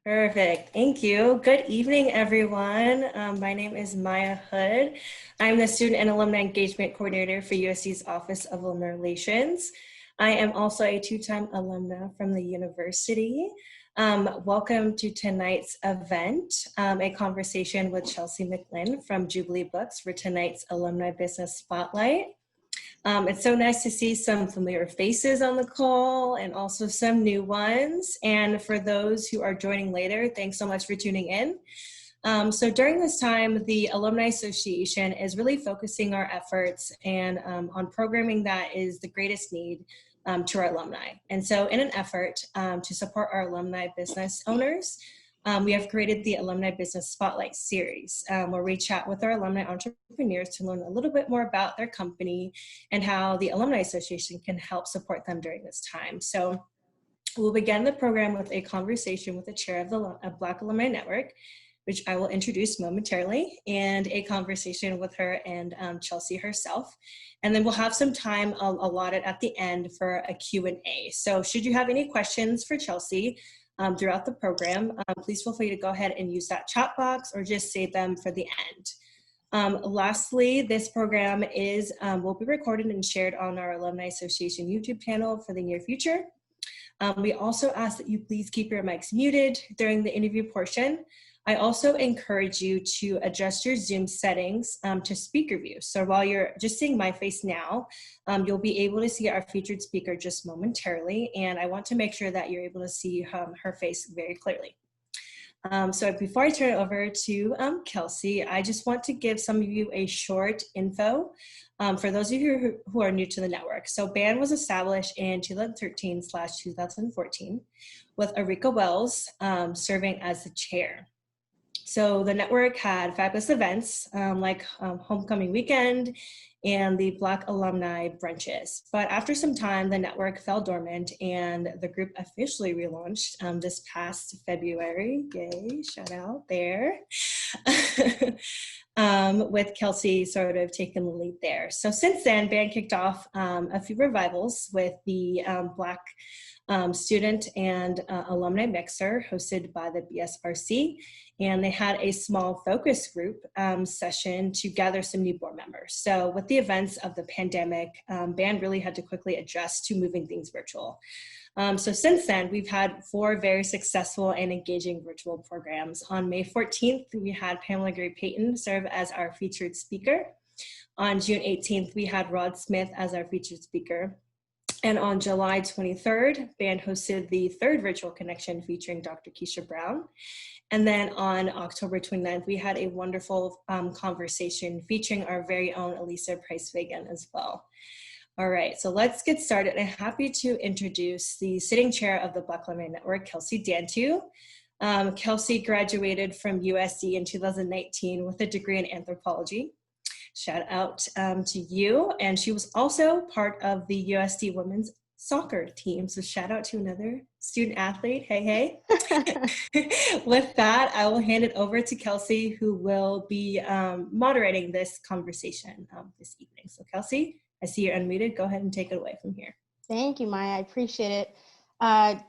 Perfect. Thank you. Good evening, everyone. My name is Maya Hood. I'm the Student and Alumni Engagement Coordinator for USC's Office of Alumni Relations. I am also a two-time alumna from the university. Welcome to tonight's event, a conversation with Chelsea McLin from Jubilee Books for tonight's Alumni Business Spotlight. It's so nice to see some familiar faces on the call and also some new ones. And for those who are joining later, thanks so much for tuning in. So during this time, the Alumni Association is really focusing our efforts and on programming that is the greatest need to our alumni. And so in an effort to support our alumni business owners, we have created the Alumni Business Spotlight series, where we chat with our alumni entrepreneurs to learn a little bit more about their company and how the Alumni Association can help support them during this time. So we'll begin the program with a conversation with the chair of the Black Alumni Network, which I will introduce momentarily, and a conversation with her and Chelsea herself. And then we'll have some time allotted at the end for a Q&A. So should you have any questions for Chelsea, throughout the program, please feel free to go ahead and use that chat box or just save them for the end. Lastly, this program will be recorded and shared on our Alumni Association YouTube channel for the near future. We also ask that you please keep your mics muted during the interview portion. I also encourage you to adjust your Zoom settings to speaker view. So while you're just seeing my face now, you'll be able to see our featured speaker just momentarily. And I want to make sure that you're able to see her face very clearly. So before I turn it over to Kelsey, I just want to give some of you a short info for those of you who are new to the network. So BAN was established in 2013/2014 with Erika Wells serving as the chair. So the network had fabulous events like Homecoming Weekend and the Black Alumni Brunches. But after some time, the network fell dormant and the group officially relaunched this past February. Yay, shout out there. With Kelsey sort of taking the lead there. So since then, BAN kicked off a few revivals with the Black student and alumni mixer hosted by the BSRC. And they had a small focus group session to gather some new board members. So with the events of the pandemic, BAN really had to quickly adjust to moving things virtual. So since then, we've had 4 very successful and engaging virtual programs. On May 14th, we had Pamela Gray Payton serve as our featured speaker. On June 18th, we had Rod Smith as our featured speaker. And on July 23rd, BAN hosted the 3rd virtual connection featuring Dr. Keisha Brown. And then on October 29th, we had a wonderful conversation featuring our very own Elisa Price-Fagan as well. All right, so let's get started. I'm happy to introduce the sitting chair of the Black Alumni Network, Kelsey Dantu. Kelsey graduated from USD in 2019 with a degree in anthropology. Shout out to you. And she was also part of the USD women's soccer team. So shout out to another student athlete. Hey, hey. With that, I will hand it over to Kelsey, who will be moderating this conversation this evening. So Kelsey, I see you're unmuted. Go ahead and take it away from here. Thank you, Maya. I appreciate it.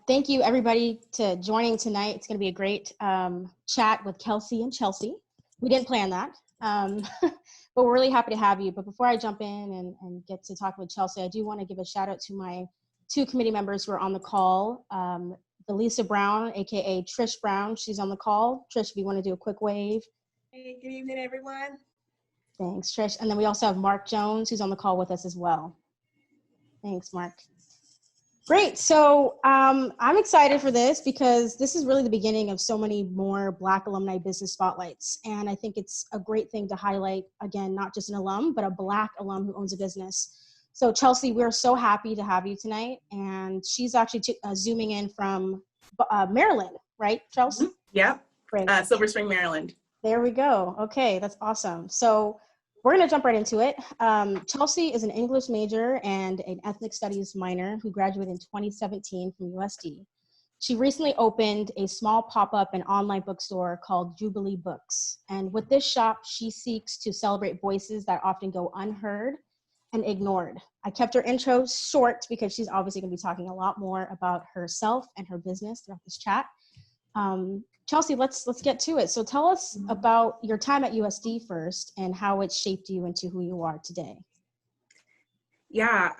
Thank you, everybody, to joining tonight. It's going to be a great chat with Kelsey and Chelsea. We didn't plan that. But we're really happy to have you. But before I jump in and get to talk with Chelsea, I do want to give a shout out to my 2 committee members who are on the call. Elisa Brown, AKA Trish Brown, she's on the call. Trish, if you want to do a quick wave. Hey, good evening, everyone. Thanks, Trish. And then we also have Mark Jones, who's on the call with us as well. Thanks, Mark. Great, so I'm excited for this because this is really the beginning of so many more Black alumni business spotlights. And I think it's a great thing to highlight, again, not just an alum, but a Black alum who owns a business. So Chelsea, we're so happy to have you tonight. And she's actually zooming in from Maryland, right, Chelsea? Yep, Great. Silver Spring, Maryland. There we go. Okay, that's awesome. So we're going to jump right into it. Chelsea is an English major and an ethnic studies minor who graduated in 2017 from USD. She recently opened a small pop-up and online bookstore called Jubilee Books. And with this shop, she seeks to celebrate voices that often go unheard and ignored. I kept her intro short because she's obviously going to be talking a lot more about herself and her business throughout this chat. Chelsea, let's get to it. So tell us about your time at USD first and how it shaped you into who you are today. Yeah,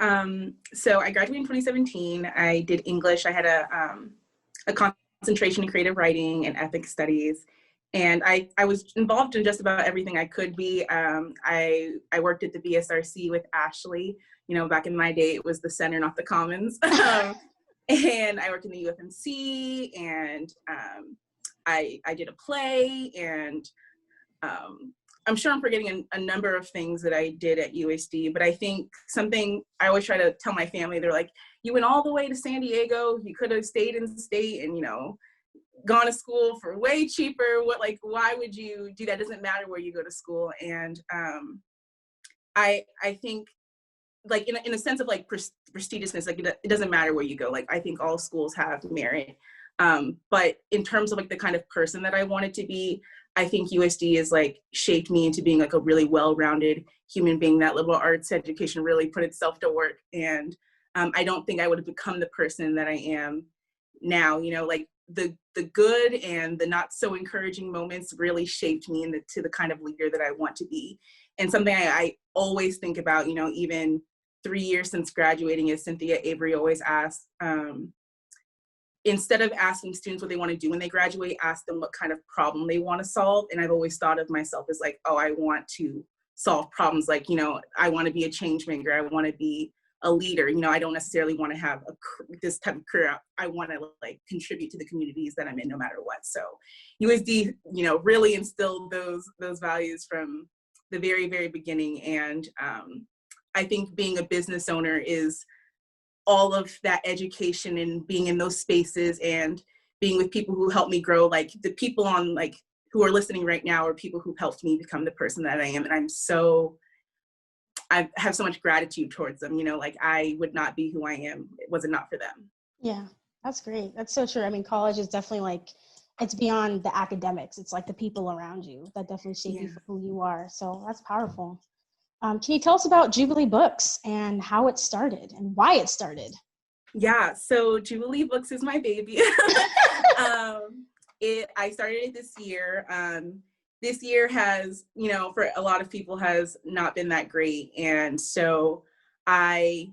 so I graduated in 2017. I did English. I had a concentration in creative writing and ethnic studies. And I was involved in just about everything I could be. I worked at the BSRC with Ashley. You know, back in my day, it was the center, not the commons. And I worked in the UFMC, and I did a play, and I'm sure I'm forgetting a number of things that I did at USD, but I think something I always try to tell my family, they're like, you went all the way to San Diego, you could have stayed in the state and, you know, gone to school for way cheaper. Why would you do that? It doesn't matter where you go to school. And I think, like, in a sense of like prestigiousness, like it doesn't matter where you go. Like, I think all schools have merit. But in terms of like the kind of person that I wanted to be, I think USD has like shaped me into being like a really well-rounded human being. That liberal arts education really put itself to work. And I don't think I would have become the person that I am now. You know, like the good and the not so encouraging moments really shaped me into the kind of leader that I want to be. And something I always think about, you know, even 3 years since graduating, as Cynthia Avery always asks, instead of asking students what they want to do when they graduate, ask them what kind of problem they want to solve. And I've always thought of myself as like, oh, I want to solve problems. Like, you know, I want to be a change maker. I want to be a leader. You know, I don't necessarily want to have this type of career. I want to like contribute to the communities that I'm in no matter what. So USD, you know, really instilled those values from the very, very beginning. And I think being a business owner is all of that education and being in those spaces and being with people who helped me grow. Like the people on like who are listening right now are people who helped me become the person that I am. And I have so much gratitude towards them. You know, like I would not be who I am. Was it not for them. Yeah, that's great. That's so true. I mean, college is definitely like, it's beyond the academics. It's like the people around you that definitely shape you for who you are. So that's powerful. Can you tell us about Jubilee Books and how it started and why it started? Yeah, so Jubilee Books is my baby. I started it this year. This year has, you know, for a lot of people has not been that great. And so I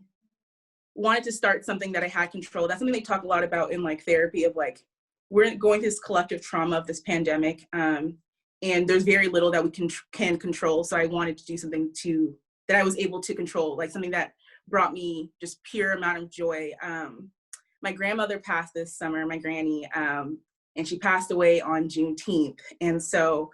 wanted to start something that I had control. That's something they talk a lot about in like therapy of like, we're going through this collective trauma of this pandemic. And there's very little that we can control. So I wanted to do something that I was able to control, like something that brought me just pure amount of joy. My grandmother passed this summer, my granny, and she passed away on Juneteenth. And so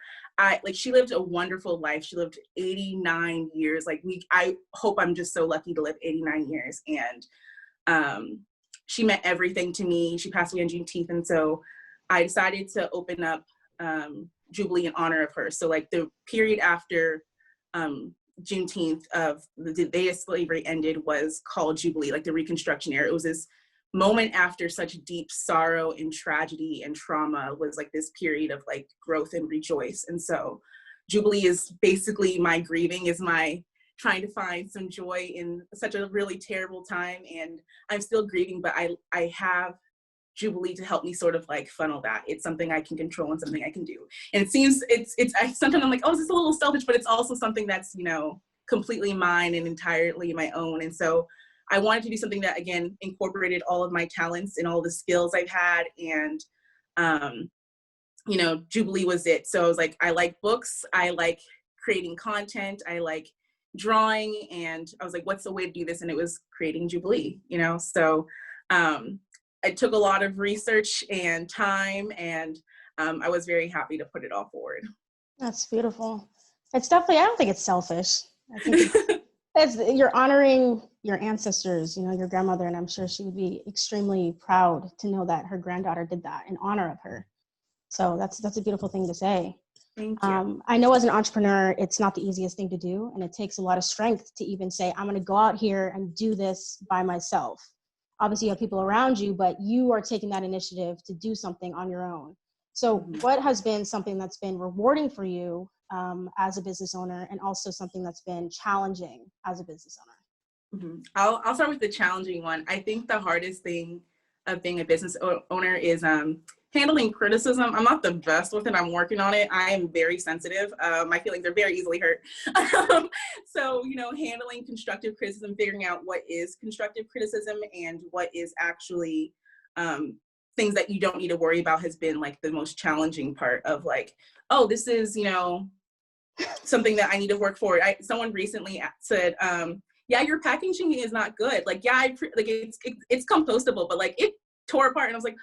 she lived a wonderful life. She lived 89 years. I hope I'm just so lucky to live 89 years. And she meant everything to me. She passed away on Juneteenth. And so I decided to open up Jubilee in honor of her. So like the period after Juneteenth of the day of slavery ended was called Jubilee, like the Reconstruction era. It was this moment after such deep sorrow and tragedy and trauma was like this period of like growth and rejoice. And so Jubilee is basically my grieving, is my trying to find some joy in such a really terrible time. And I'm still grieving, but I have Jubilee to help me sort of like funnel that. It's something I can control and something I can do. And it seems sometimes I'm like, oh, this is a little selfish, but it's also something that's, you know, completely mine and entirely my own. And so I wanted to do something that, again, incorporated all of my talents and all the skills I've had. And, you know, Jubilee was it. So I was like, I like books. I like creating content. I like drawing. And I was like, what's the way to do this? And it was creating Jubilee, you know? So it took a lot of research and time, and I was very happy to put it all forward. That's beautiful. It's definitely, I don't think it's selfish. I think you're honoring your ancestors, you know, your grandmother, and I'm sure she would be extremely proud to know that her granddaughter did that in honor of her. So that's a beautiful thing to say. Thank you. I know as an entrepreneur, it's not the easiest thing to do, and it takes a lot of strength to even say, I'm going to go out here and do this by myself. Obviously, you have people around you, but you are taking that initiative to do something on your own. So what has been something that's been rewarding for you as a business owner, and also something that's been challenging as a business owner? I'll start with the challenging one. I think the hardest thing of being a business owner is handling criticism, I'm not the best with it. I'm working on it. I am very sensitive. My feelings are very easily hurt. So, you know, handling constructive criticism, figuring out what is constructive criticism and what is actually things that you don't need to worry about has been like the most challenging part of like, oh, this is, you know, something that I need to work for. Someone recently said, yeah, your packaging is not good. Like, yeah, like it's compostable, but like it tore apart. And I was like,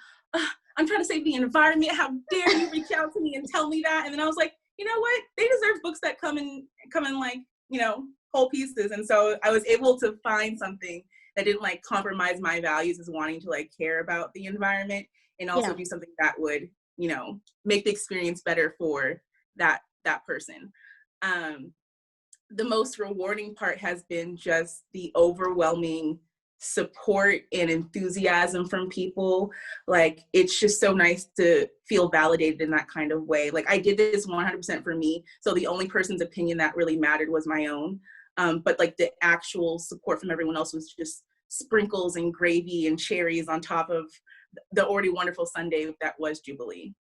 I'm trying to save the environment. How dare you reach out to me and tell me that? And then I was like, you know what? They deserve books that come in like, you know, whole pieces. And so I was able to find something that didn't like compromise my values as wanting to like care about the environment and also do something that would, you know, make the experience better for that person. The most rewarding part has been just the overwhelming support and enthusiasm from people. Like, it's just so nice to feel validated in that kind of way. Like, I did this 100% for me. So the only person's opinion that really mattered was my own. But like the actual support from everyone else was just sprinkles and gravy and cherries on top of the already wonderful Sunday that was Jubilee.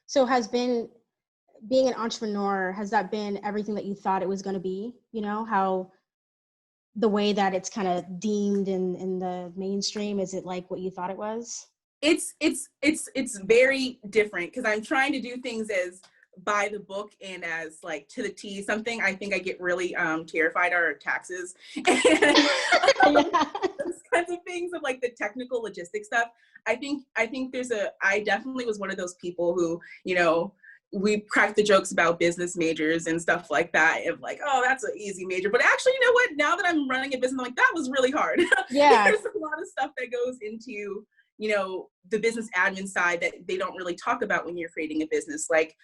So being an entrepreneur, has that been everything that you thought it was going to be? You know, how the way that it's kind of deemed in the mainstream, is it like what you thought it was? It's very different because I'm trying to do things as by the book and as like to the T. Something I think I get really terrified are taxes and those kinds of things of like the technical logistic stuff. I think I definitely was one of those people who, you know, we crack the jokes about business majors and stuff like that of like, oh, that's an easy major. But actually, you know what? Now that I'm running a business, I'm like, that was really hard. Yeah. There's a lot of stuff that goes into, you know, the business admin side that they don't really talk about when you're creating a business. Like,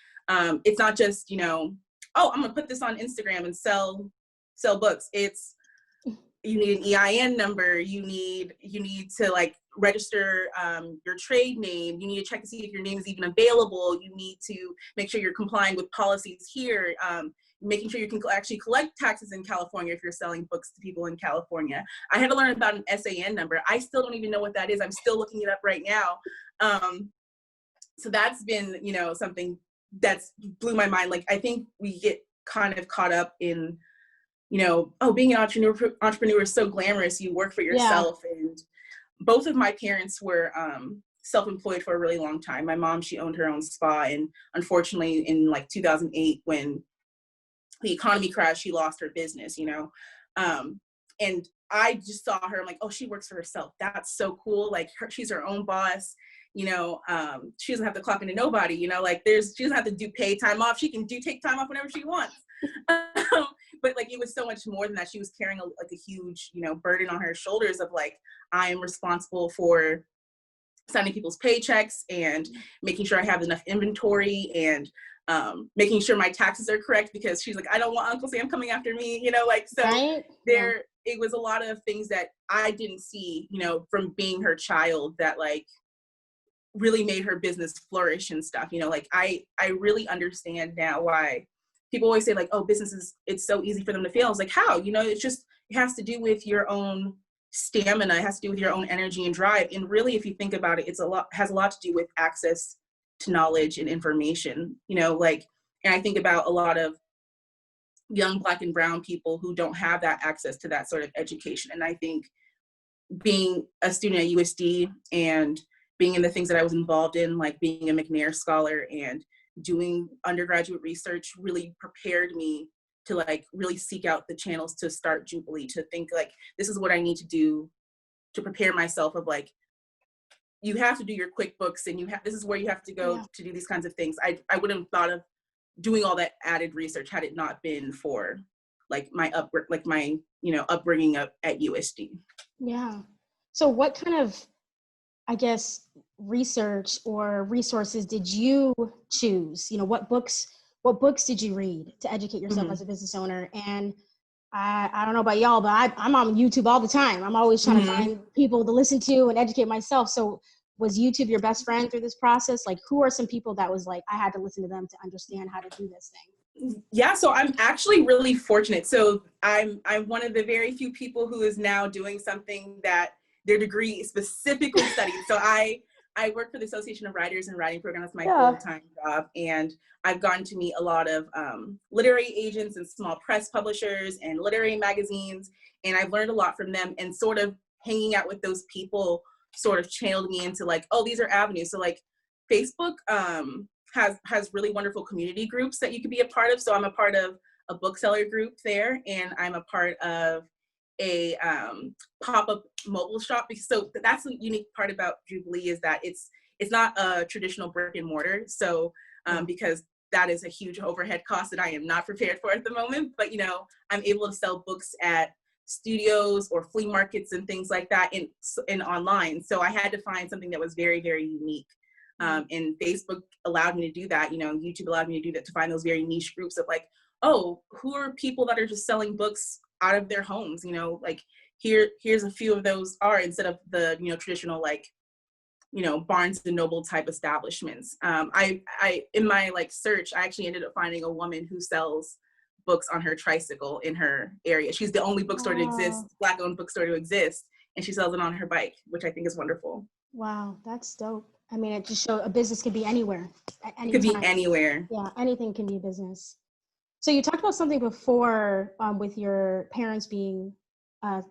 it's not just, you know, oh, I'm gonna put this on Instagram and sell books. It's, you need an EIN number. You need to like register your trade name. You need to check to see if your name is even available. You need to make sure you're complying with policies here. Making sure you can actually collect taxes in California if you're selling books to people in California. I had to learn about an SAN number. I still don't even know what that is. I'm still looking it up right now. So that's been, you know, something that's blew my mind. Like, I think we get kind of caught up in, you know, oh, being an entrepreneur is so glamorous. You work for yourself. Yeah. And both of my parents were self-employed for a really long time. My mom, she owned her own spa. And unfortunately, in like 2008, when the economy crashed, she lost her business, you know? And I just saw her, I'm like, oh, she works for herself. That's so cool. Like, she's her own boss. You know, she doesn't have to clock into nobody, you know, like she doesn't have to do paid time off. She can take time off whenever she wants. But like, it was so much more than that. She was carrying like a huge, you know, burden on her shoulders of like, I am responsible for signing people's paychecks and making sure I have enough inventory and making sure my taxes are correct, because she's like, I don't want Uncle Sam coming after me, you know, like, so right? It was a lot of things that I didn't see, you know, from being her child that like really made her business flourish and stuff, you know, like I really understand now why people always say like, oh, businesses, it's so easy for them to fail. It's like, how? You know, it has to do with your own stamina. It has to do with your own energy and drive. And really, if you think about it, has a lot to do with access to knowledge and information, you know, like, and I think about a lot of young Black and brown people who don't have that access to that sort of education. And I think being a student at USD and being in the things that I was involved in, like being a McNair scholar and doing undergraduate research, really prepared me to like really seek out the channels to start Jubilee, to think like, this is what I need to do to prepare myself of like, you have to do your QuickBooks and this is where you have to go to do these kinds of things. I wouldn't have thought of doing all that added research had it not been for like my you know, upbringing up at USD. Yeah. So what kind of, I guess, research or resources did you choose? You know, what books did you read to educate yourself as a business owner? And I don't know about y'all, but I'm on YouTube all the time. I'm always trying to find people to listen to and educate myself. So was YouTube your best friend through this process? Like, who are some people that was like, I had to listen to them to understand how to do this thing? Yeah, so I'm actually really fortunate. So I'm one of the very few people who is now doing something that their degree specifically studied. So I I work for the Association of Writers and Writing Program. That's my Yeah. full-time job. And I've gotten to meet a lot of literary agents and small press publishers and literary magazines. And I've learned a lot from them, and sort of hanging out with those people sort of channeled me into like, oh, these are avenues. So like Facebook has really wonderful community groups that you could be a part of. So I'm a part of a bookseller group there, and I'm a part of a pop-up mobile shop. So that's the unique part about Jubilee, is that it's not a traditional brick and mortar. So because that is a huge overhead cost that I am not prepared for at the moment, but you know, I'm able to sell books at studios or flea markets and things like that in online. So I had to find something that was very, very unique. And Facebook allowed me to do that. You know, YouTube allowed me to do that, to find those very niche groups of like, oh, who are people that are just selling books out of their homes? You know, like here's a few of those are, instead of the, you know, traditional like, you know, Barnes and Noble type establishments. I in my like search, I actually ended up finding a woman who sells books on her tricycle in her area. She's the only bookstore to exist, Black-owned bookstore to exist, and she sells it on her bike, which I think is wonderful. Wow, that's dope. I mean, it just shows a business could be anywhere at any It could time. be anywhere. Yeah, anything can be a business. So you talked about something before with your parents being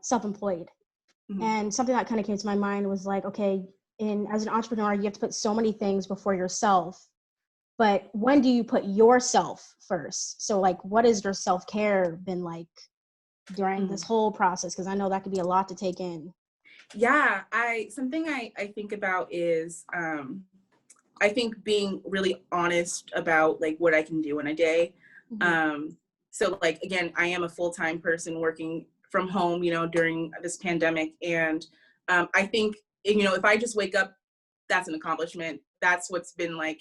self-employed. Mm-hmm. And something that kind of came to my mind was like, okay, as an entrepreneur, you have to put so many things before yourself. But when do you put yourself first? So like, what has your self-care been like during this whole process? Because I know that could be a lot to take in. Yeah, something I think about is I think being really honest about like what I can do in a day. So like, again, I am a full-time person working from home, you know, during this pandemic. And I think, you know, if I just wake up, that's an accomplishment. That's what's been like,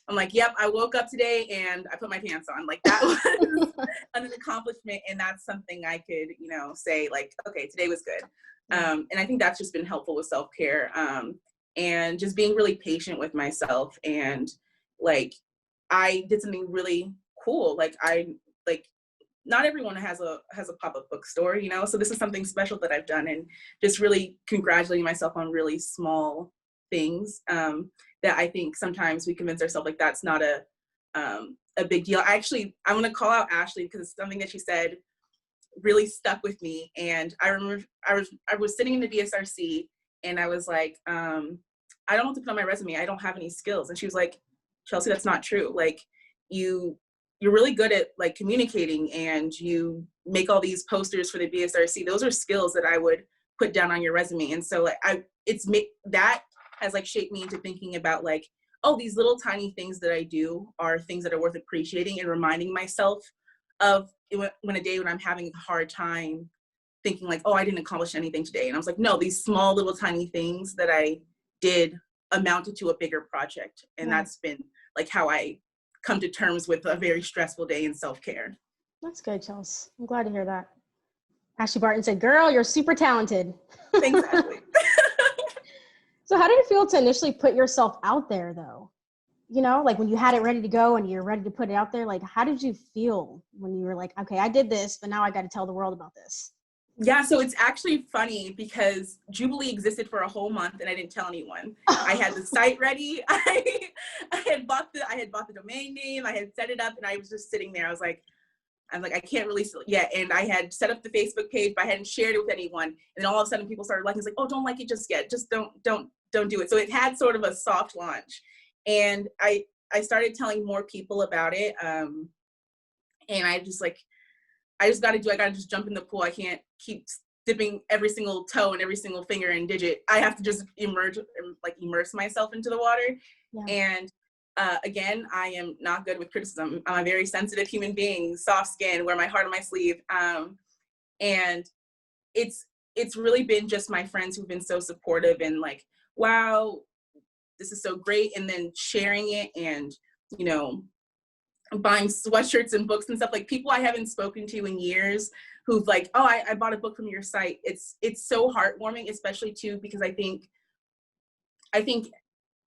I'm like, yep, I woke up today and I put my pants on. Like that was an accomplishment. And that's something I could, you know, say like, okay, today was good. And I think that's just been helpful with self-care, and just being really patient with myself. And like, I did something really cool. Like not everyone has a pop-up bookstore, you know? So this is something special that I've done, and just really congratulating myself on really small things that I think sometimes we convince ourselves like that's not a big deal. I want to call out Ashley, because it's something that she said really stuck with me. And I remember I was sitting in the BSRC, and I was like, I don't know what to put on my resume. I don't have any skills. And she was like, Chelsea, that's not true. Like you're really good at like communicating, and you make all these posters for the BSRC. Those are skills that I would put down on your resume. And so like that has like shaped me into thinking about like, oh, these little tiny things that I do are things that are worth appreciating, and reminding myself of when a day when I'm having a hard time thinking like, oh, I didn't accomplish anything today. And I was like, no, these small little tiny things that I did amounted to a bigger project. And that's been like how I come to terms with a very stressful day in self-care. That's good, Chelsea. I'm glad to hear that. Ashley Barton said, girl, you're super talented. Thanks, Ashley. So how did it feel to initially put yourself out there though? You know, like when you had it ready to go and you're ready to put it out there, like how did you feel when you were like, okay, I did this, but now I got to tell the world about this? Yeah, so it's actually funny because Jubilee existed for a whole month and I didn't tell anyone. I had the site ready. I had bought the domain name. I had set it up, and I was just sitting there. I was like, I can't release it yet. And I had set up the Facebook page, but I hadn't shared it with anyone. And then all of a sudden people started liking. It's like, oh, don't like it just yet. Just don't do it. So it had sort of a soft launch. And I started telling more people about it. And I just got to just jump in the pool. I can't keep dipping every single toe and every single finger and digit. I have to just immerse myself into the water. Yeah. And again, I am not good with criticism. I'm a very sensitive human being, soft skin, wear my heart on my sleeve. And it's really been just my friends who've been so supportive and like, wow, this is so great. And then sharing it and, you know, buying sweatshirts and books and stuff, like people I haven't spoken to in years who've like, oh, I bought a book from your site. It's so heartwarming, especially too, because I think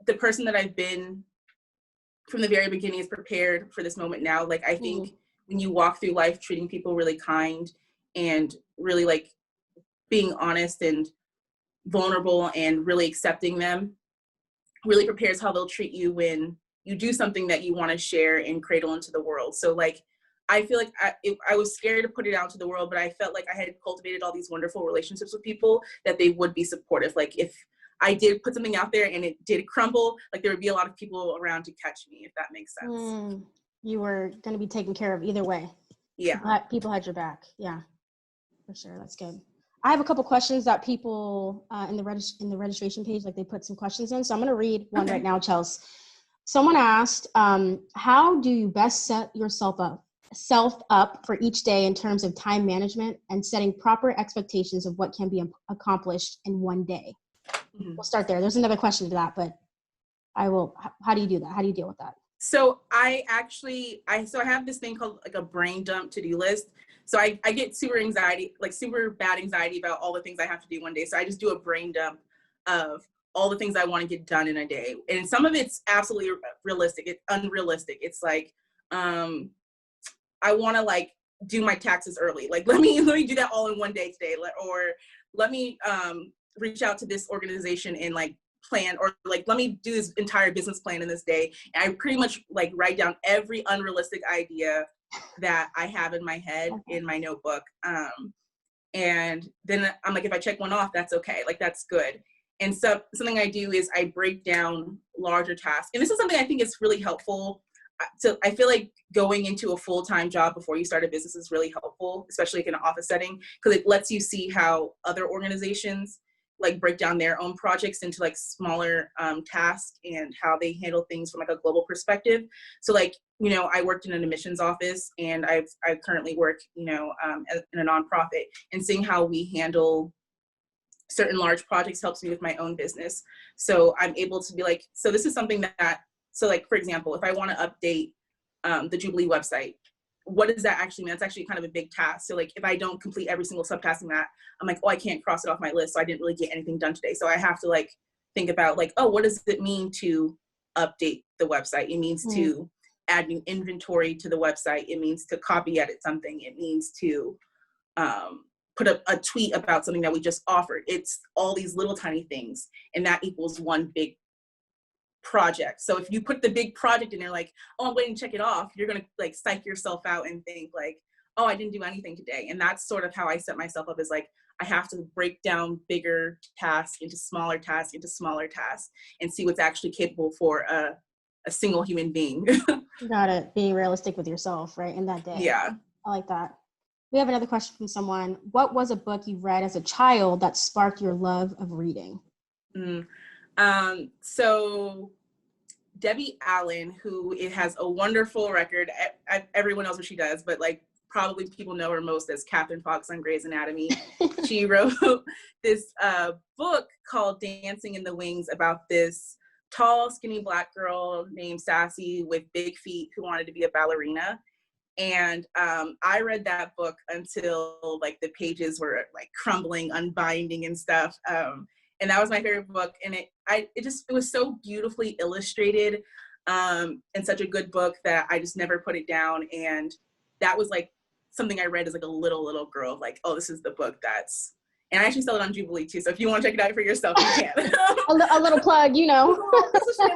the person that I've been from the very beginning is prepared for this moment now. Like, I think when you walk through life treating people really kind and really like being honest and vulnerable and really accepting them, really prepares how they'll treat you when you do something that you want to share and cradle into the world. So like, I feel like I was scared to put it out to the world, but I felt like I had cultivated all these wonderful relationships with people that they would be supportive. Like if I did put something out there and it did crumble, like there would be a lot of people around to catch me, if that makes sense. You were going to be taken care of either way. Yeah. People had your back. Yeah, for sure. That's good. I have a couple questions that people in the registration page, like they put some questions in. So I'm going to read one right now, Chelsea. Someone asked, how do you best set yourself up for each day in terms of time management and setting proper expectations of what can be accomplished in one day? We'll start there. There's another question to that, but how do you do that? How do you deal with that? So I have this thing called like a brain dump to-do list. So I get super bad anxiety about all the things I have to do one day. So I just do a brain dump of all the things I want to get done in a day. And some of it's absolutely realistic. It's unrealistic. It's like, I want to like do my taxes early. Like, let me do that all in one day today. Or let me reach out to this organization and like plan, or like, let me do this entire business plan in this day. And I pretty much like write down every unrealistic idea that I have in my head in my notebook. And then I'm like, if I check one off, that's okay. Like, that's good. And so something I do is I break down larger tasks. And this is something I think is really helpful. So I feel like going into a full-time job before you start a business is really helpful, especially like in an office setting, because it lets you see how other organizations like break down their own projects into like smaller tasks and how they handle things from like a global perspective. So like, you know, I worked in an admissions office, and I currently work, you know, in a nonprofit, and seeing how we handle certain large projects helps me with my own business. So I'm able to be like, so this is something that, so like, for example, if I want to update the Jubilee website, what does that actually mean? That's actually kind of a big task. So like, if I don't complete every single subtask in that, I'm like, oh, I can't cross it off my list. So I didn't really get anything done today. So I have to like think about like, oh, what does it mean to update the website? It means to add new inventory to the website. It means to copy edit something. It means to put a tweet about something that we just offered. It's all these little tiny things, and that equals one big project. So if you put the big project in there, like, oh, I'm waiting to check it off, you're going to like psych yourself out and think like, oh, I didn't do anything today. And that's sort of how I set myself up, is like, I have to break down bigger tasks into smaller tasks and see what's actually capable for a single human being. Got it. Being realistic with yourself, right? In that day. Yeah. I like that. We have another question from someone. What was a book you read as a child that sparked your love of reading? So Debbie Allen, who has a wonderful record, everyone knows what she does, but like probably people know her most as Catherine Fox on Grey's Anatomy. She wrote this book called Dancing in the Wings about this tall, skinny Black girl named Sassy with big feet who wanted to be a ballerina. And I read that book until like the pages were like crumbling, unbinding and stuff. And that was my favorite book. And it was so beautifully illustrated and such a good book that I just never put it down. And that was like something I read as like a little girl, like, oh, this is the book and I actually sell it on Jubilee too. So if you want to check it out for yourself, you can. a little plug, you know.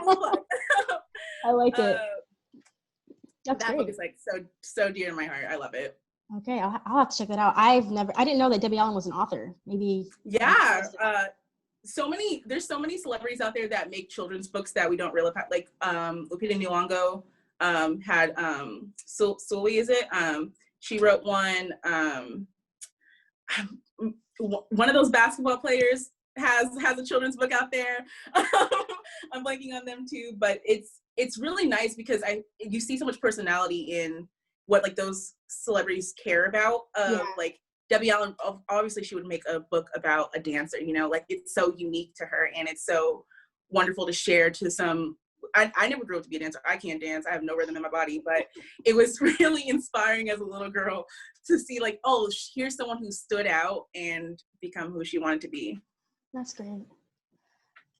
Plug. I like it. That book is like so dear to my heart. I love it. Okay, I'll have to check that out. I didn't know that Debbie Allen was an author. Maybe. Yeah. There's so many celebrities out there that make children's books that we don't realize. Like Lupita Nyong'o had Sully, is it? She wrote one. One of those basketball players has a children's book out there. I'm blanking on them too, but it's really nice because you see so much personality in what like those celebrities care about. Like Debbie Allen, obviously she would make a book about a dancer, you know, like it's so unique to her, and it's so wonderful to share to some. I never grew up to be a dancer. I can't dance. I have no rhythm in my body, but it was really inspiring as a little girl to see like, oh, here's someone who stood out and become who she wanted to be. That's great.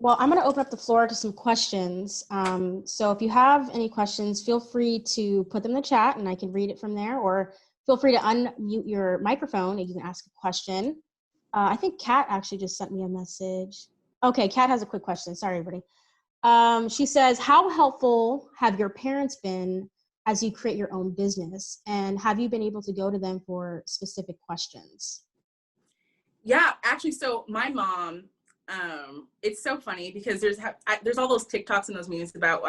Well, I'm going to open up the floor to some questions. So if you have any questions, feel free to put them in the chat and I can read it from there, or feel free to unmute your microphone and you can ask a question. I think Kat actually just sent me a message. Okay, Kat has a quick question. Sorry, everybody. She says, how helpful have your parents been as you create your own business? And have you been able to go to them for specific questions? Yeah, actually, so my mom, it's so funny because there's all those TikToks and those memes about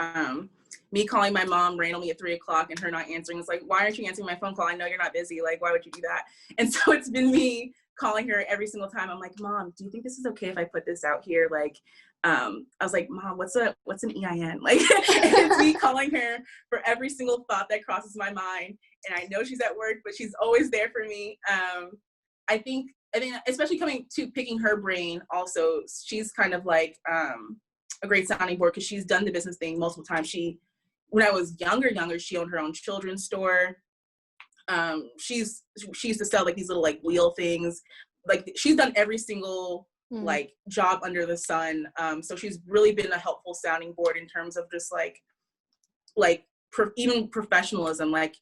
me calling my mom randomly at 3:00 and her not answering. It's like, why aren't you answering my phone call? I know you're not busy. Like, why would you do that? And so it's been me calling her every single time. I'm like, Mom, do you think this is okay if I put this out here? Like, I was like, Mom, what's an EIN? Like, it's me calling her for every single thought that crosses my mind. And I know she's at work, but she's always there for me. I think, especially coming to picking her brain also, she's kind of like a great sounding board because she's done the business thing multiple times. When I was younger, she owned her own children's store. She used to sell like these little like wheel things. Like she's done every single like job under the sun. So she's really been a helpful sounding board in terms of just even professionalism. Like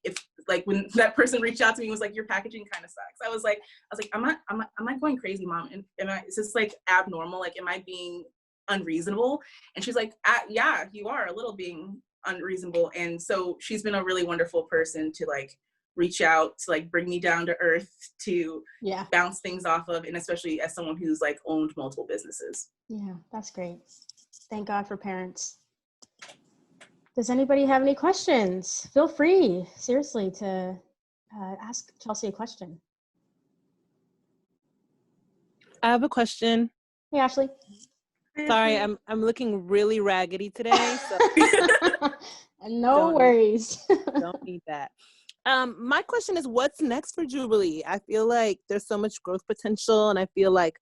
when that person reached out to me and was like, your packaging kind of sucks. I was like, am I going crazy, Mom? And is this like abnormal? Like, am I being unreasonable? And she's like, yeah, you are a little being unreasonable. And so she's been a really wonderful person to like reach out, to like bring me down to earth, to bounce things off of, and especially as someone who's like owned multiple businesses. Yeah, that's great. Thank God for parents. Does anybody have any questions? Feel free, seriously, to ask Chelsea a question. I have a question. Hey, Ashley. Sorry, I'm looking really raggedy today. So no worries. Don't need that. My question is, what's next for Jubilee? I feel like there's so much growth potential, and I feel like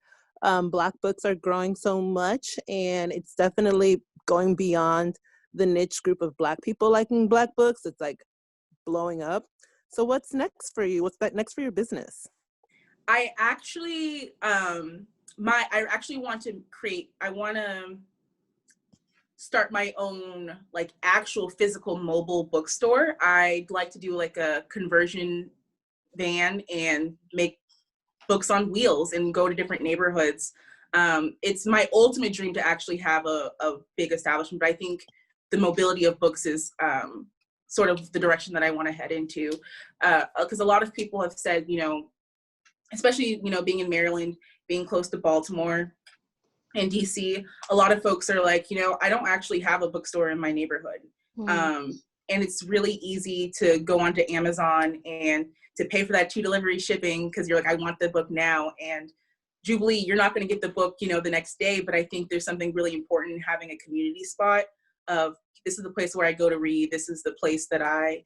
Black books are growing so much, and it's definitely going beyond the niche group of Black people liking Black books. It's like blowing up. So what's next for you? What's next for your business? I actually want to start my own like actual physical mobile bookstore. I'd like to do like a conversion van and make books on wheels and go to different neighborhoods. It's my ultimate dream to actually have a big establishment, but I think the mobility of books is sort of the direction that I want to head into. Because a lot of people have said, especially, being in Maryland, being close to Baltimore and DC, a lot of folks are like, I don't actually have a bookstore in my neighborhood. And it's really easy to go onto Amazon and to pay for that 2 delivery shipping because you're like, I want the book now. And Jubilee, you're not going to get the book, the next day, but I think there's something really important in having a community spot of, this is the place where I go to read. This is the place that I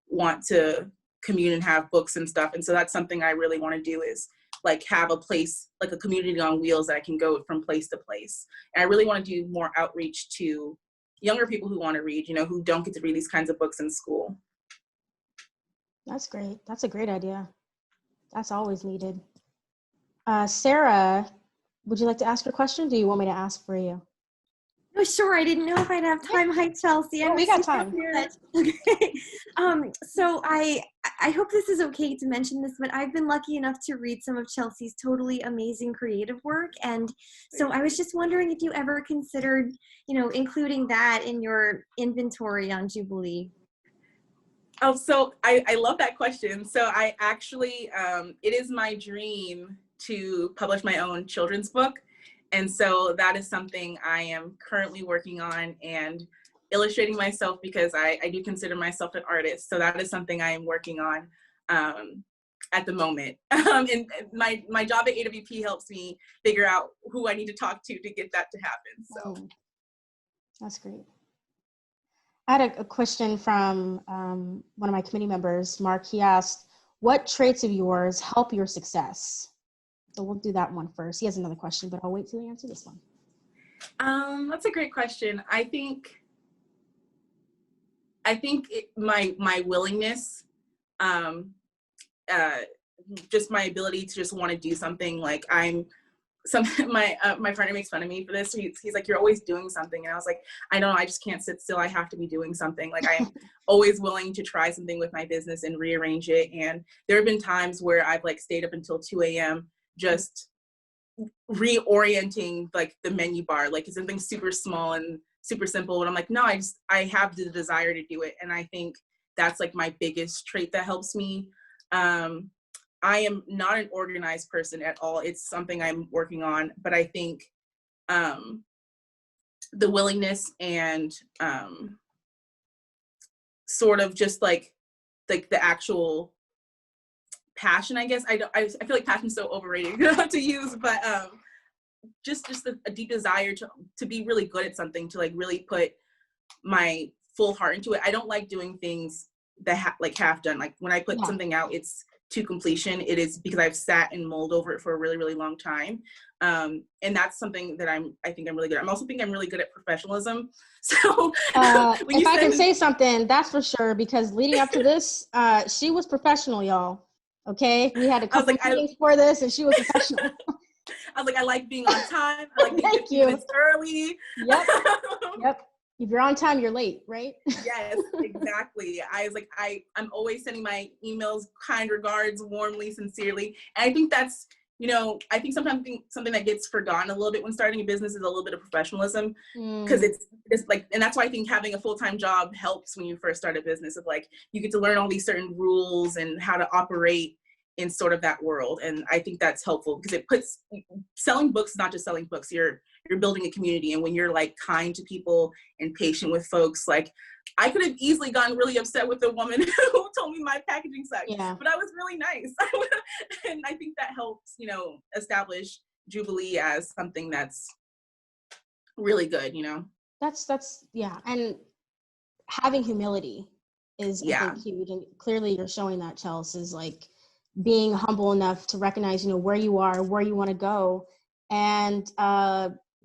want to commune and have books and stuff. And so that's something I really want to do, is like have a place, like a community on wheels that I can go from place to place. And I really want to do more outreach to younger people who want to read, who don't get to read these kinds of books in school. That's great. That's a great idea. That's always needed. Sarah, would you like to ask your question? Do you want me to ask for you? Oh, sure. I didn't know if I'd have time. Hi, Chelsea. We got time. Okay. So I hope this is okay to mention this, but I've been lucky enough to read some of Chelsea's totally amazing creative work. And so I was just wondering if you ever considered, including that in your inventory on Jubilee. Oh, so I love that question. So I actually, it is my dream to publish my own children's book. And so that is something I am currently working on and illustrating myself, because I do consider myself an artist. So that is something I am working on at the moment. And my job at AWP helps me figure out who I need to talk to get that to happen. So that's great. I had a question from one of my committee members, Mark. He asked, what traits of yours help your success? So we'll do that one first. He has another question, but I'll wait till you answer this one. That's a great question. I think my willingness, just my ability to just want to do something. Like my partner makes fun of me for this. He's like, you're always doing something. And I was like, I know, I just can't sit still. I have to be doing something. Like, I'm always willing to try something with my business and rearrange it. And there have been times where I've like stayed up until 2 a.m. just reorienting like the menu bar, like it's something super small and super simple. And I'm like, no, I have the desire to do it. And I think that's like my biggest trait that helps me. I am not an organized person at all. It's something I'm working on, but I think the willingness and sort of just like the actual passion, I guess. I feel like passion's so overrated to use, but just a deep desire to be really good at something, to like really put my full heart into it. I don't like doing things that like half done. Like when I put something out, it's to completion. It is because I've sat and mulled over it for a really, really long time. And that's something that I think I'm really good at. I'm also think I'm really good at professionalism. So if I can say something, that's for sure, because leading up to this, she was professional, y'all. Okay, we had a couple of meetings for this, and she was professional. I was like, I like being on time. I like being 15 minutes early. Yep. If you're on time, you're late, right? Yes, exactly. I was like, I'm always sending my emails, kind regards, warmly, sincerely. And I think that's, I think sometimes something that gets forgotten a little bit when starting a business is a little bit of professionalism, because it's like, and that's why I think having a full-time job helps when you first start a business, of like, you get to learn all these certain rules and how to operate in sort of that world. And I think that's helpful, because selling books is not just selling books. You're building a community. And when you're like kind to people and patient with folks, like I could have easily gotten really upset with a woman who told me my packaging sucked, but I was really nice. And I think that helps, establish Jubilee as something that's really good, That's and having humility is I think huge, and clearly you're showing that, Chelsea, is like being humble enough to recognize, where you are, where you want to go, and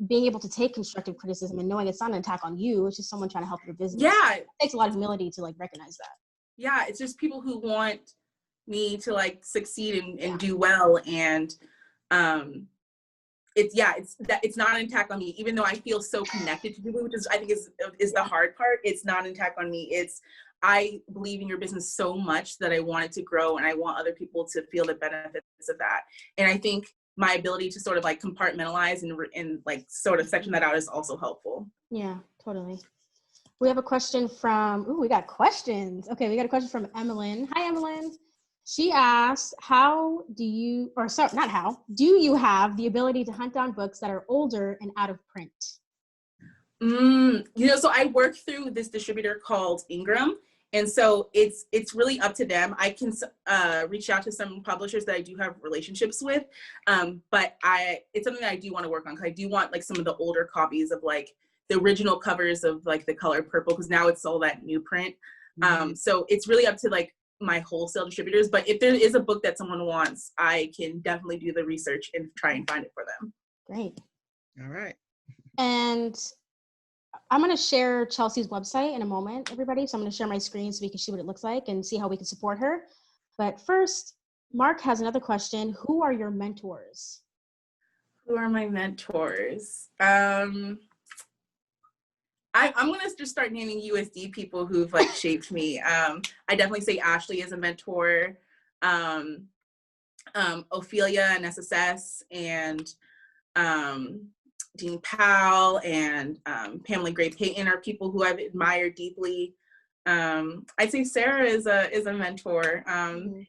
being able to take constructive criticism and knowing it's not an attack on you, it's just someone trying to help your business. It takes a lot of humility to like recognize that. Yeah, it's just people who want me to like succeed and do well, and it's not an attack on me, even though I feel so connected to people, which is I think is the hard part. It's not an attack on me. It's I believe in your business so much that I want it to grow, and I want other people to feel the benefits of that. And I think my ability to sort of like compartmentalize and like sort of section that out is also helpful. Yeah, totally. We have a question from, we got questions. Okay, we got a question from McLin. Hi, McLin. She asks, do you have the ability to hunt down books that are older and out of print? So I work through this distributor called Ingram. And so it's really up to them. I can reach out to some publishers that I do have relationships with, but it's something that I do want to work on, because I do want like some of the older copies of like the original covers of like The Color Purple, because now it's all that new print. So it's really up to like my wholesale distributors. But if there is a book that someone wants, I can definitely do the research and try and find it for them. Great. All right. And I'm going to share Chelsea's website in a moment, everybody. So I'm going to share my screen so we can see what it looks like and see how we can support her. But first, Mark has another question. Who are your mentors? Who are my mentors? I'm going to just start naming USD people who've like shaped me. I definitely say Ashley is a mentor. Ophelia and SSS, and Dean Powell and Pamela Gray Payton are people who I've admired deeply. I'd say Sarah is a mentor.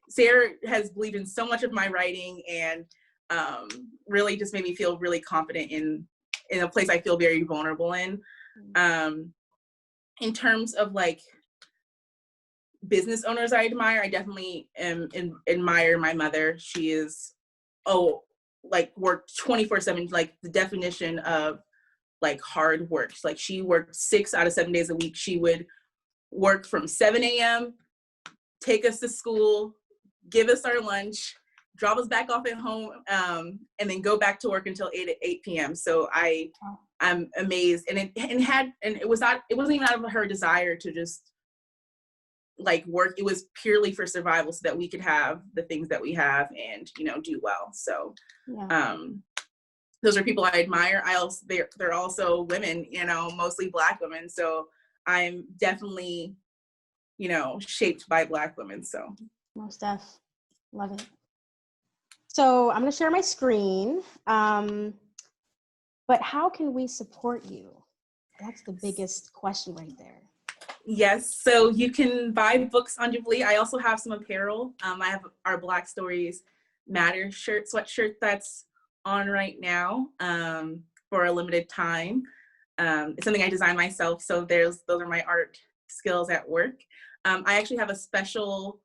Sarah has believed in so much of my writing, and really just made me feel really confident in a place I feel very vulnerable in. In terms of like business owners I admire, I definitely admire my mother. She is worked 24/7, like the definition of like hard work. Like she worked 6 out of 7 days a week. She would work from 7 a.m., take us to school, give us our lunch, drop us back off at home, and then go back to work until 8 p.m. So I'm amazed. And it wasn't even out of her desire to just like work. It was purely for survival, so that we could have the things that we have and do well. So those are people I admire. They're also women, mostly Black women, so I'm definitely shaped by Black women. So most def, love it. So I'm going to share my screen, but how can we support you? That's the biggest question right there. Yes, so you can buy books on Jubilee. I also have some apparel. I have our Black Stories Matter sweatshirt that's on right now for a limited time. It's something I designed myself, so those are my art skills at work. I actually have a special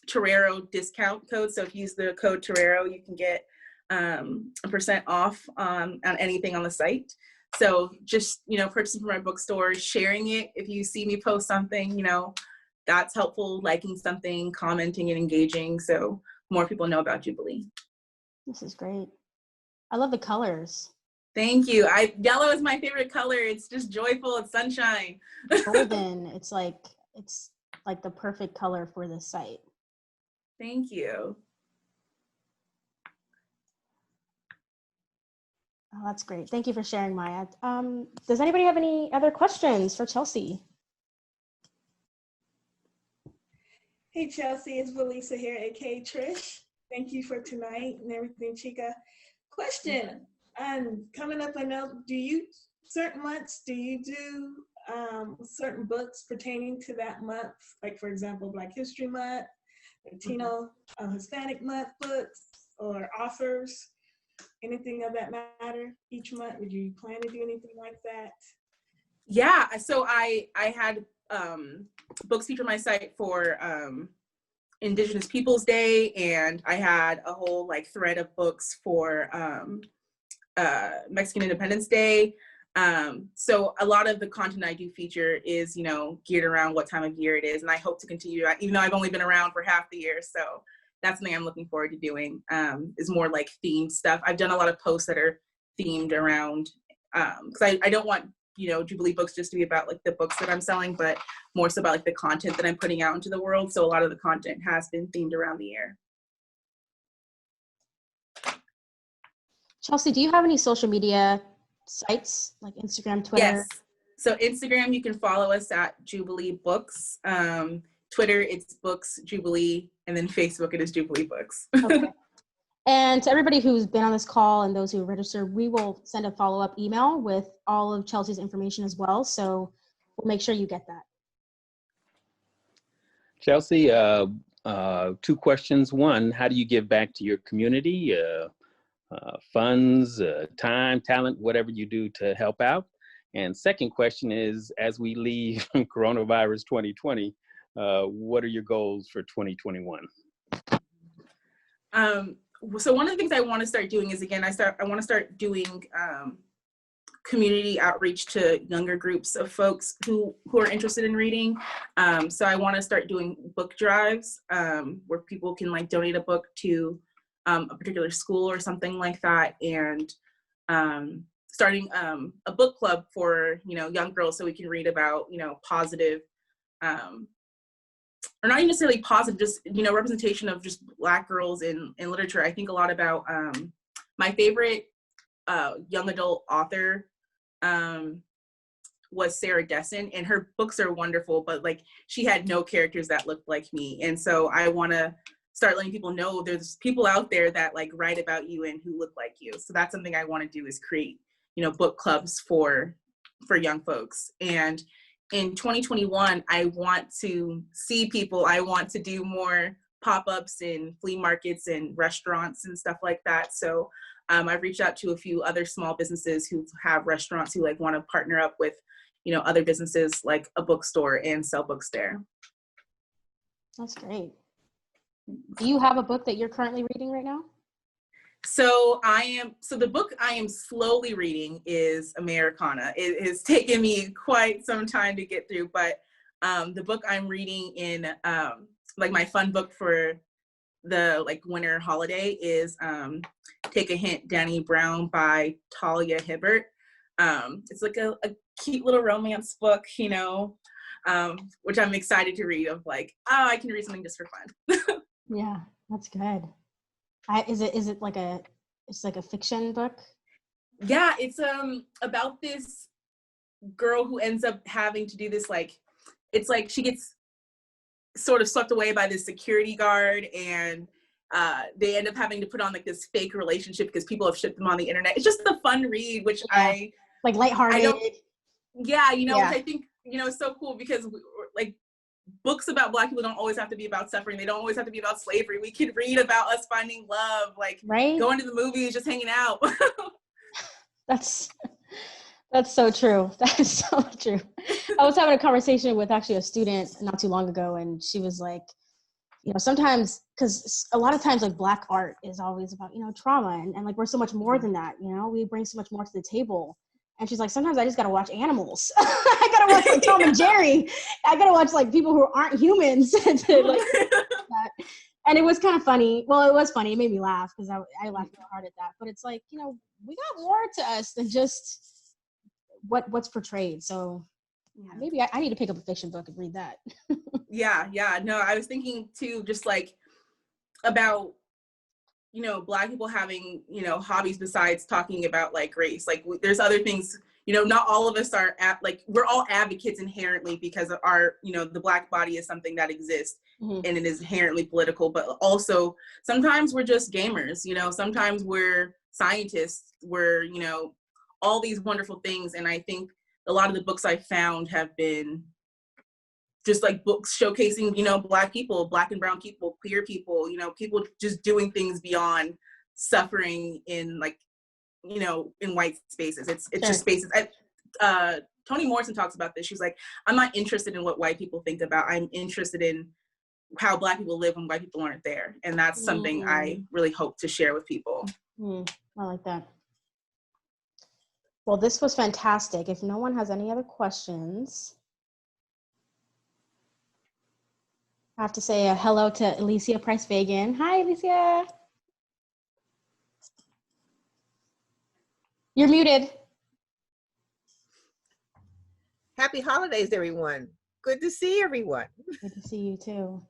Torero discount code, so if you use the code Torero, you can get a % off on anything on the site. So just, purchasing from my bookstore, sharing it. If you see me post something, that's helpful, liking something, commenting and engaging. So more people know about Jubilee. This is great. I love the colors. Thank you. Yellow is my favorite color. It's just joyful. It's sunshine. Golden. It's like the perfect color for this site. Thank you. Oh, that's great. Thank you for sharing, Maya. Does anybody have any other questions for Chelsea? Hey, Chelsea, it's Valisa here, aka Trish. Thank you for tonight and everything, Chica. Question, coming up, I know, certain months, do you do certain books pertaining to that month? Like, for example, Black History Month, Latino Hispanic Month books or authors? Anything of that matter each month? Would you plan to do anything like that? Yeah, so I had books featured on my site for Indigenous Peoples Day, and I had a whole thread of books for Mexican Independence Day. So a lot of the content I do feature is, geared around what time of year it is, and I hope to continue, even though I've only been around for half the year. So that's something I'm looking forward to doing, is more themed stuff. I've done a lot of posts that are themed around, because I don't want, Jubilee books just to be about the books that I'm selling, but more so about the content that I'm putting out into the world. So a lot of the content has been themed around the year. Chelsea, do you have any social media sites like Instagram, Twitter? Yes. So Instagram, you can follow us at Jubilee Books. Twitter, it's Books Jubilee, and then Facebook, it is Jubilee Books. Okay. And to everybody who's been on this call and those who registered, we will send a follow-up email with all of Chelsea's information as well. So we'll make sure you get that. Chelsea, 2 questions. One, how do you give back to your community? Funds, time, talent, whatever you do to help out. And second question is, as we leave coronavirus 2020, what are your goals for 2021? So one of the things I want to start doing is, again, I want to start doing community outreach to younger groups of folks who are interested in reading. So I want to start doing book drives where people can donate a book to a particular school or something like that, and starting a book club for young girls, so we can read about positive, or not even necessarily positive, just representation of just Black girls in literature. I think a lot about my favorite young adult author was Sarah Dessen, and her books are wonderful, but she had no characters that looked like me, and so I want to start letting people know there's people out there that write about you and who look like you. So that's something I want to do, is create book clubs for young folks. And in 2021, I want to see people. I want to do more pop-ups in flea markets and restaurants and stuff like that. So I've reached out to a few other small businesses who have restaurants who want to partner up with other businesses like a bookstore and sell books there. That's great. Do you have a book that you're currently reading right now? So the book I am slowly reading is Americana. It has taken me quite some time to get through, but the book I'm reading in my fun book for the winter holiday is Take a Hint, Danny Brown by Talia Hibbert. It's a cute little romance book, which I'm excited to read, of I can read something just for fun. Yeah, that's good. Is it it's like a fiction book? Yeah, it's about this girl who ends up having to do this she gets sort of swept away by this security guard, and they end up having to put on this fake relationship because people have shipped them on the internet. It's just a fun read, which Yeah. Like lighthearted. Yeah, you know, Yeah. which I think, you know, is so cool because like books about Black people don't always have to be about suffering. They don't always have to be about slavery. We can read about us finding love, like going to the movies, just hanging out. That's so true. That is so true. I was having a conversation with actually a student not too long ago, and she was like, you know, sometimes, because a lot of times like Black art is always about, you know, trauma and like we're so much more than that, you know, we bring so much more to the table. And she's like, sometimes I just got to watch animals. I got to watch like Tom and Jerry. I got to watch like people who aren't humans. To, like, that. And it was kind of funny. Well, it was funny. It made me laugh because I laughed real hard at that. But it's like, you know, we got more to us than just what's portrayed. So maybe I need to pick up a fiction book and read that. Yeah. No, I was thinking too, just like about, you know, Black people having, you know, hobbies besides talking about like race. Like there's other things, you know, not all of us are like, we're all advocates inherently because of our, you know, the Black body is something that exists and it is inherently political, but also sometimes we're just gamers, you know, sometimes we're scientists, we're, you know, all these wonderful things. And I think a lot of the books I found have been just like books showcasing, you know, Black people, Black and brown people, queer people, you know, people just doing things beyond suffering in like, you know, in white spaces. It's just spaces. Toni Morrison talks about this. She's like, I'm not interested in what white people think about. I'm interested in how Black people live when white people aren't there. And that's something I really hope to share with people. I like that. Well, this was fantastic. If no one has any other questions, I have to say a hello to Alicia Price-Fagan. Hi, Alicia. You're muted. Happy holidays, everyone. Good to see everyone. Good to see you too.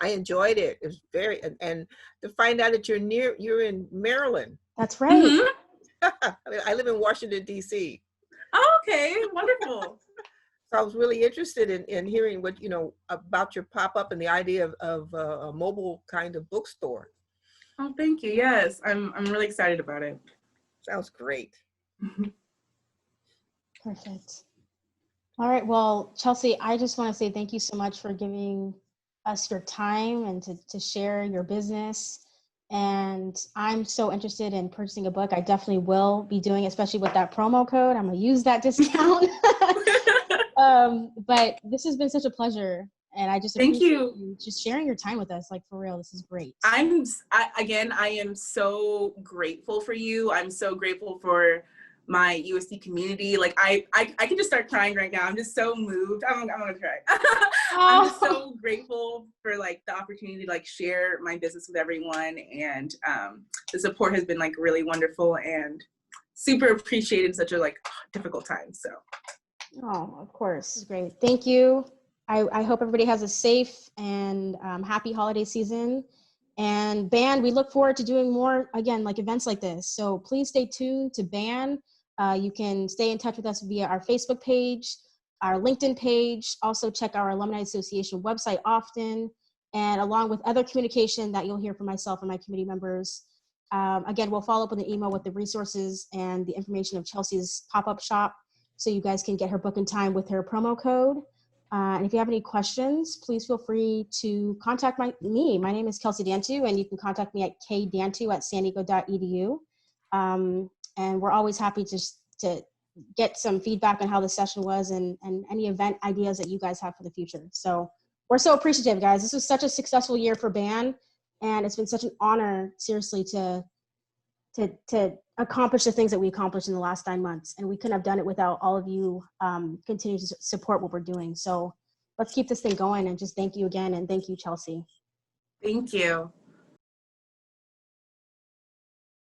I enjoyed it. It was very, and to find out that you're in Maryland. That's right. I live in Washington, D.C. Oh, okay, wonderful. So I was really interested in hearing what, you know, about your pop-up and the idea of a mobile kind of bookstore. Oh, thank you. Yes, I'm really excited about it. Sounds great. Perfect. All right. Well, Chelsea, I just want to say thank you so much for giving us your time and to share your business. And I'm so interested in purchasing a book. I definitely will be doing, especially with that promo code. I'm going to use that discount. But this has been such a pleasure. And I just appreciate you just sharing your time with us. Like, for real, this is great. I am so grateful for you. I'm so grateful for my USC community. Like I can just start crying right now. I'm just so moved. I'm gonna cry. I'm just so grateful for like the opportunity to like share my business with everyone. And the support has been like really wonderful and super appreciated in such a like difficult time. So. Oh, of course. Great. Thank you. I hope everybody has a safe and happy holiday season. And BAN, we look forward to doing more, again, like events like this. So please stay tuned to BAN. You can stay in touch with us via our Facebook page, our LinkedIn page. Also check our Alumni Association website often, and along with other communication that you'll hear from myself and my committee members. Again, we'll follow up with an email with the resources and the information of Chelsea's pop-up shop so you guys can get her book in time with her promo code. And if you have any questions, please feel free to contact me. My name is Kelsey Dantu, and you can contact me at kdantu@sandiego.edu. And we're always happy to get some feedback on how the session was and any event ideas that you guys have for the future. So we're so appreciative, guys. This was such a successful year for BAN, and it's been such an honor, seriously, to accomplish the things that we accomplished in the last 9 months. And we couldn't have done it without all of you continuing to support what we're doing. So let's keep this thing going, and just thank you again. And thank you, Chelsea. Thank you.